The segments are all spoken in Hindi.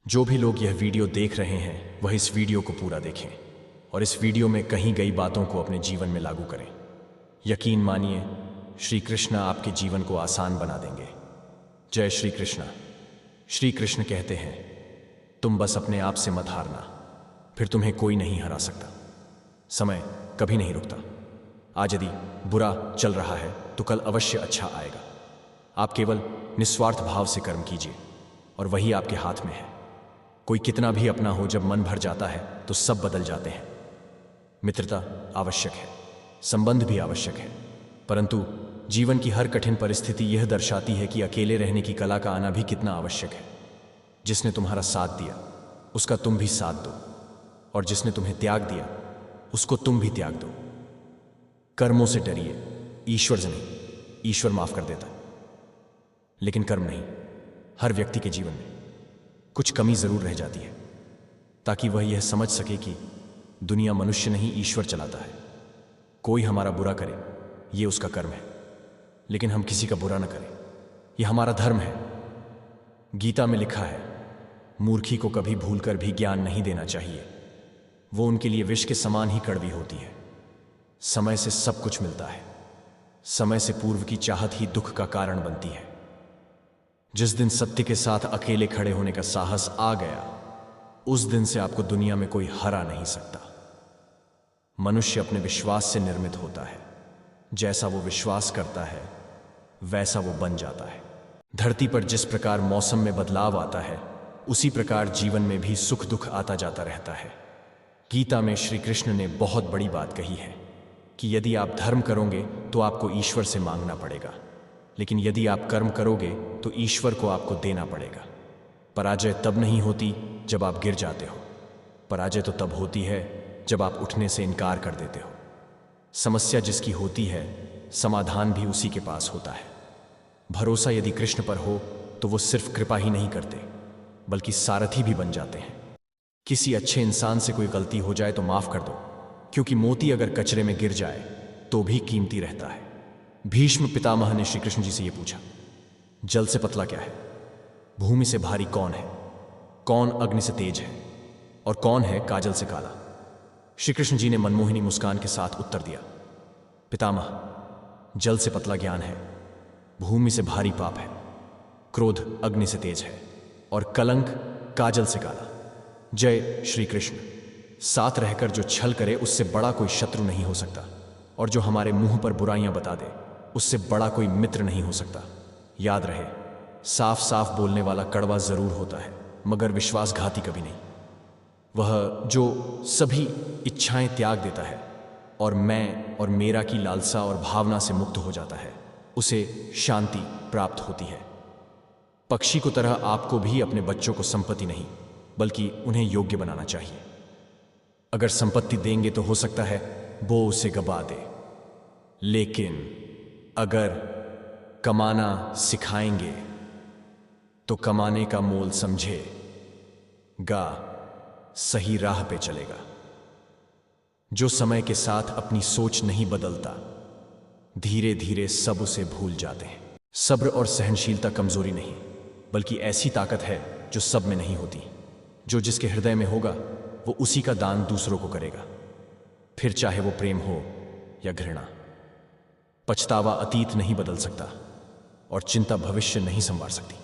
जो भी लोग यह वीडियो देख रहे हैं वह इस वीडियो को पूरा देखें और इस वीडियो में कही गई बातों को अपने जीवन में लागू करें। यकीन मानिए, श्री कृष्ण आपके जीवन को आसान बना देंगे। जय श्री कृष्ण। श्री कृष्ण कहते हैं, तुम बस अपने आप से मत हारना, फिर तुम्हें कोई नहीं हरा सकता। समय कभी नहीं रुकता। आज यदि बुरा चल रहा है तो कल अवश्य अच्छा आएगा। आप केवल निस्वार्थ भाव से कर्म कीजिए और वही आपके हाथ में है। कोई कितना भी अपना हो, जब मन भर जाता है तो सब बदल जाते हैं। मित्रता आवश्यक है, संबंध भी आवश्यक है, परंतु जीवन की हर कठिन परिस्थिति यह दर्शाती है कि अकेले रहने की कला का आना भी कितना आवश्यक है। जिसने तुम्हारा साथ दिया उसका तुम भी साथ दो, और जिसने तुम्हें त्याग दिया उसको तुम भी त्याग दो। कर्मों से डरिए, ईश्वर से नहीं। ईश्वर माफ कर देता है, लेकिन कर्म नहीं। हर व्यक्ति के जीवन में कुछ कमी जरूर रह जाती है, ताकि वह यह समझ सके कि दुनिया मनुष्य नहीं ईश्वर चलाता है। कोई हमारा बुरा करे ये उसका कर्म है, लेकिन हम किसी का बुरा न करें, यह हमारा धर्म है। गीता में लिखा है, मूर्खी को कभी भूलकर भी ज्ञान नहीं देना चाहिए, वो उनके लिए विष के समान ही कड़वी होती है। समय से सब कुछ मिलता है, समय से पूर्व की चाहत ही दुख का कारण बनती है। जिस दिन सत्य के साथ अकेले खड़े होने का साहस आ गया, उस दिन से आपको दुनिया में कोई हरा नहीं सकता। मनुष्य अपने विश्वास से निर्मित होता है। जैसा वो विश्वास करता है वैसा वो बन जाता है। धरती पर जिस प्रकार मौसम में बदलाव आता है, उसी प्रकार जीवन में भी सुख दुख आता जाता रहता है। गीता में श्री कृष्ण ने बहुत बड़ी बात कही है कि यदि आप धर्म करोगे तो आपको ईश्वर से मांगना पड़ेगा, लेकिन यदि आप कर्म करोगे तो ईश्वर को आपको देना पड़ेगा। पराजय तब नहीं होती जब आप गिर जाते हो, पराजय तो तब होती है जब आप उठने से इनकार कर देते हो। समस्या जिसकी होती है, समाधान भी उसी के पास होता है। भरोसा यदि कृष्ण पर हो तो वो सिर्फ कृपा ही नहीं करते, बल्कि सारथी भी बन जाते हैं। किसी अच्छे इंसान से कोई गलती हो जाए तो माफ कर दो, क्योंकि मोती अगर कचरे में गिर जाए तो भी कीमती रहता है। भीष्म पितामह ने श्री कृष्ण जी से यह पूछा, जल से पतला क्या है? भूमि से भारी कौन है? कौन अग्नि से तेज है? और कौन है काजल से काला? श्री कृष्ण जी ने मनमोहिनी मुस्कान के साथ उत्तर दिया, पितामह, जल से पतला ज्ञान है, भूमि से भारी पाप है, क्रोध अग्नि से तेज है, और कलंक काजल से काला। जय श्री कृष्ण। साथ रहकर जो छल करे उससे बड़ा कोई शत्रु नहीं हो सकता, और जो हमारे मुंह पर बुराइयां बता दे उससे बड़ा कोई मित्र नहीं हो सकता। याद रहे, साफ साफ बोलने वाला कड़वा जरूर होता है, मगर विश्वासघाती कभी नहीं। वह जो सभी इच्छाएं त्याग देता है और मैं और मेरा की लालसा और भावना से मुक्त हो जाता है, उसे शांति प्राप्त होती है। पक्षी को तरह आपको भी अपने बच्चों को संपत्ति नहीं, बल्कि उन्हें योग्य बनाना चाहिए। अगर संपत्ति देंगे तो हो सकता है वो उसे गवा दे, लेकिन अगर कमाना सिखाएंगे तो कमाने का मोल समझेगा, सही राह पे चलेगा। जो समय के साथ अपनी सोच नहीं बदलता, धीरे धीरे सब उसे भूल जाते हैं। सब्र और सहनशीलता कमजोरी नहीं, बल्कि ऐसी ताकत है जो सब में नहीं होती। जो जिसके हृदय में होगा वो उसी का दान दूसरों को करेगा, फिर चाहे वो प्रेम हो या घृणा। पछतावा अतीत नहीं बदल सकता और चिंता भविष्य नहीं संवार सकती।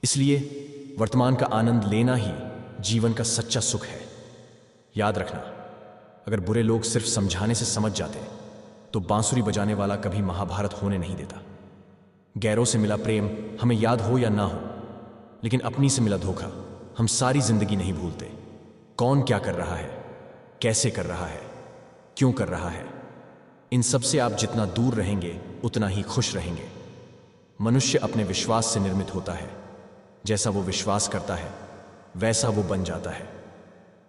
इसलिए वर्तमान का आनंद लेना ही जीवन का सच्चा सुख है। याद रखना, अगर बुरे लोग सिर्फ समझाने से समझ जाते तो बांसुरी बजाने वाला कभी महाभारत होने नहीं देता। गैरों से मिला प्रेम हमें याद हो या ना हो, लेकिन अपनी से मिला धोखा हम सारी जिंदगी नहीं भूलते। कौन क्या कर रहा है, कैसे कर रहा है, क्यों कर रहा है, इन सब से आप जितना दूर रहेंगे उतना ही खुश रहेंगे। मनुष्य अपने विश्वास से निर्मित होता है। जैसा वो विश्वास करता है वैसा वो बन जाता है।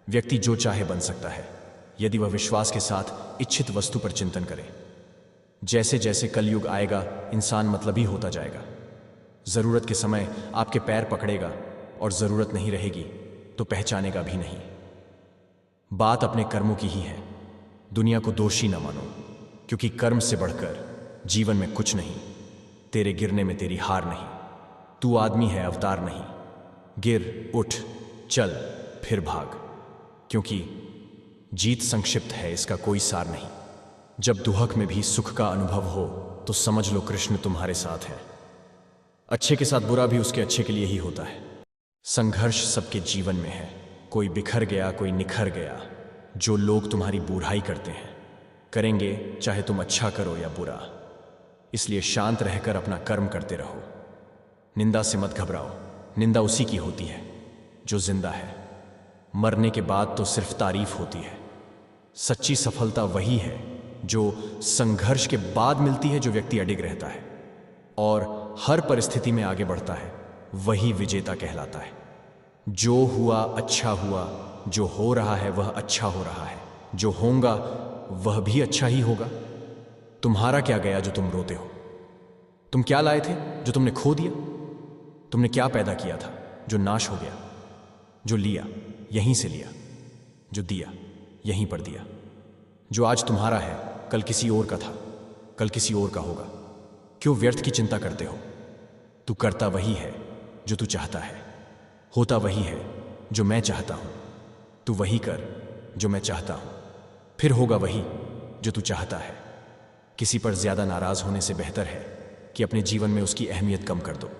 व्यक्ति जो चाहे बन सकता है यदि वह विश्वास के साथ इच्छित वस्तु पर चिंतन करे। जैसे जैसे कलयुग आएगा इंसान मतलबी होता जाएगा। जरूरत के समय आपके पैर पकड़ेगा और जरूरत नहीं रहेगी तो पहचानेगा भी नहीं। बात अपने कर्मों की ही है। दुनिया को दोषी न मानो, क्योंकि कर्म से बढ़कर जीवन में कुछ नहीं। तेरे गिरने में तेरी हार नहीं, तू आदमी है अवतार नहीं। गिर उठ, चल फिर भाग, क्योंकि जीत संक्षिप्त है, इसका कोई सार नहीं। जब दुहक में भी सुख का अनुभव हो तो समझ लो कृष्ण तुम्हारे साथ है। अच्छे के साथ बुरा भी उसके अच्छे के लिए ही होता है। संघर्ष सबके जीवन में है, कोई बिखर गया, कोई निखर गया। जो लोग तुम्हारी बुराई करते हैं करेंगे, चाहे तुम अच्छा करो या बुरा। इसलिए शांत रहकर अपना कर्म करते रहो। निंदा से मत घबराओ, निंदा उसी की होती है जो जिंदा है। मरने के बाद तो सिर्फ तारीफ होती है। सच्ची सफलता वही है जो संघर्ष के बाद मिलती है। जो व्यक्ति अडिग रहता है और हर परिस्थिति में आगे बढ़ता है, वही विजेता कहलाता है। जो हुआ अच्छा हुआ, जो हो रहा है वह अच्छा हो रहा है, जो होगा वह भी अच्छा ही होगा। तुम्हारा क्या गया जो तुम रोते हो? तुम क्या लाए थे जो तुमने खो दिया? तुमने क्या पैदा किया था जो नाश हो गया? जो लिया यहीं से लिया, जो दिया यहीं पर दिया। जो आज तुम्हारा है कल किसी और का था, कल किसी और का होगा। क्यों व्यर्थ की चिंता करते हो? तू करता वही है जो तू चाहता है, होता वही है जो मैं चाहता हूं। तू वही कर जो मैं चाहता हूं, फिर होगा वही जो तू चाहता है। किसी पर ज्यादा नाराज होने से बेहतर है कि अपने जीवन में उसकी अहमियत कम कर दो।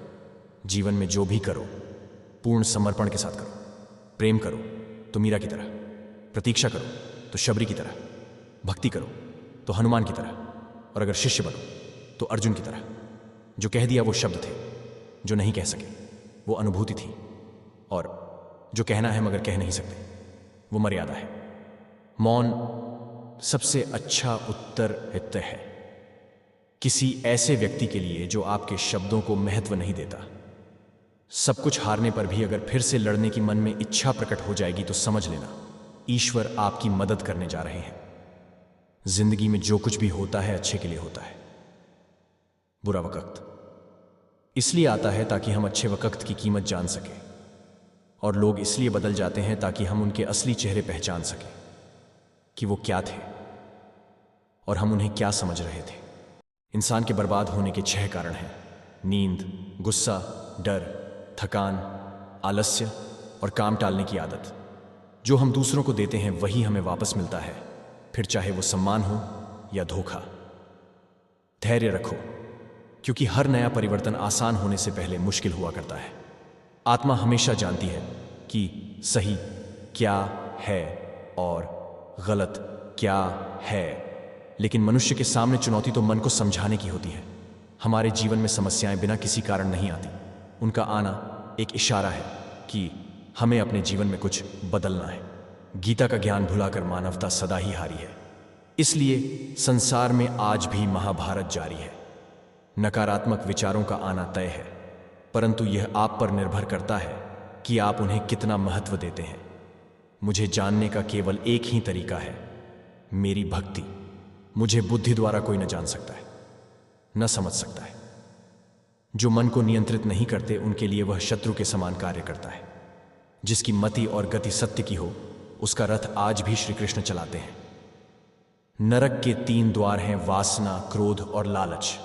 जीवन में जो भी करो पूर्ण समर्पण के साथ करो। प्रेम करो तो मीरा की तरह, प्रतीक्षा करो तो शबरी की तरह, भक्ति करो तो हनुमान की तरह, और अगर शिष्य बनो तो अर्जुन की तरह। जो कह दिया वो शब्द थे, जो नहीं कह सके वो अनुभूति थी, और जो कहना है मगर कह नहीं सकते वो मर्यादा है। मौन सबसे अच्छा उत्तर है किसी ऐसे व्यक्ति के लिए जो आपके शब्दों को महत्व नहीं देता। सब कुछ हारने पर भी अगर फिर से लड़ने की मन में इच्छा प्रकट हो जाएगी तो समझ लेना ईश्वर आपकी मदद करने जा रहे हैं। जिंदगी में जो कुछ भी होता है अच्छे के लिए होता है। बुरा वक्त इसलिए आता है ताकि हम अच्छे वक्त की कीमत जान सकें, और लोग इसलिए बदल जाते हैं ताकि हम उनके असली चेहरे पहचान सकें कि वो क्या थे और हम उन्हें क्या समझ रहे थे। इंसान के बर्बाद होने के 6 कारण हैं: नींद, गुस्सा, डर, थकान, आलस्य और काम टालने की आदत। जो हम दूसरों को देते हैं वही हमें वापस मिलता है, फिर चाहे वो सम्मान हो या धोखा। धैर्य रखो, क्योंकि हर नया परिवर्तन आसान होने से पहले मुश्किल हुआ करता है। आत्मा हमेशा जानती है कि सही क्या है और गलत क्या है, लेकिन मनुष्य के सामने चुनौती तो मन को समझाने की होती है। हमारे जीवन में समस्याएं बिना किसी कारण नहीं आती, उनका आना एक इशारा है कि हमें अपने जीवन में कुछ बदलना है। गीता का ज्ञान भुलाकर मानवता सदा ही हारी है, इसलिए संसार में आज भी महाभारत जारी है। नकारात्मक विचारों का आना तय है, परंतु यह आप पर निर्भर करता है कि आप उन्हें कितना महत्व देते हैं। मुझे जानने का केवल एक ही तरीका है, मेरी भक्ति। मुझे बुद्धि द्वारा कोई न जान सकता है, न समझ सकता है। जो मन को नियंत्रित नहीं करते उनके लिए वह शत्रु के समान कार्य करता है। जिसकी मति और गति सत्य की हो उसका रथ आज भी श्री कृष्ण चलाते हैं। नरक के 3 द्वार हैं: वासना, क्रोध और लालच।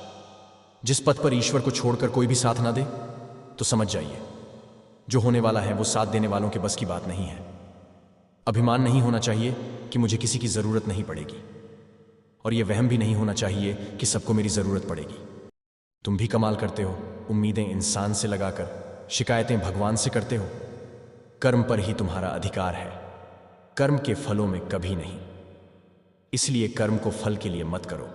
जिस पथ पर ईश्वर को छोड़कर कोई भी साथ ना दे तो समझ जाइए जो होने वाला है वो साथ देने वालों के बस की बात नहीं है। अभिमान नहीं होना चाहिए कि मुझे किसी की जरूरत नहीं पड़ेगी, और यह वहम भी नहीं होना चाहिए कि सबको मेरी जरूरत पड़ेगी। तुम भी कमाल करते हो, उम्मीदें इंसान से लगाकर शिकायतें भगवान से करते हो। कर्म पर ही तुम्हारा अधिकार है, कर्म के फलों में कभी नहीं। इसलिए कर्म को फल के लिए मत करो।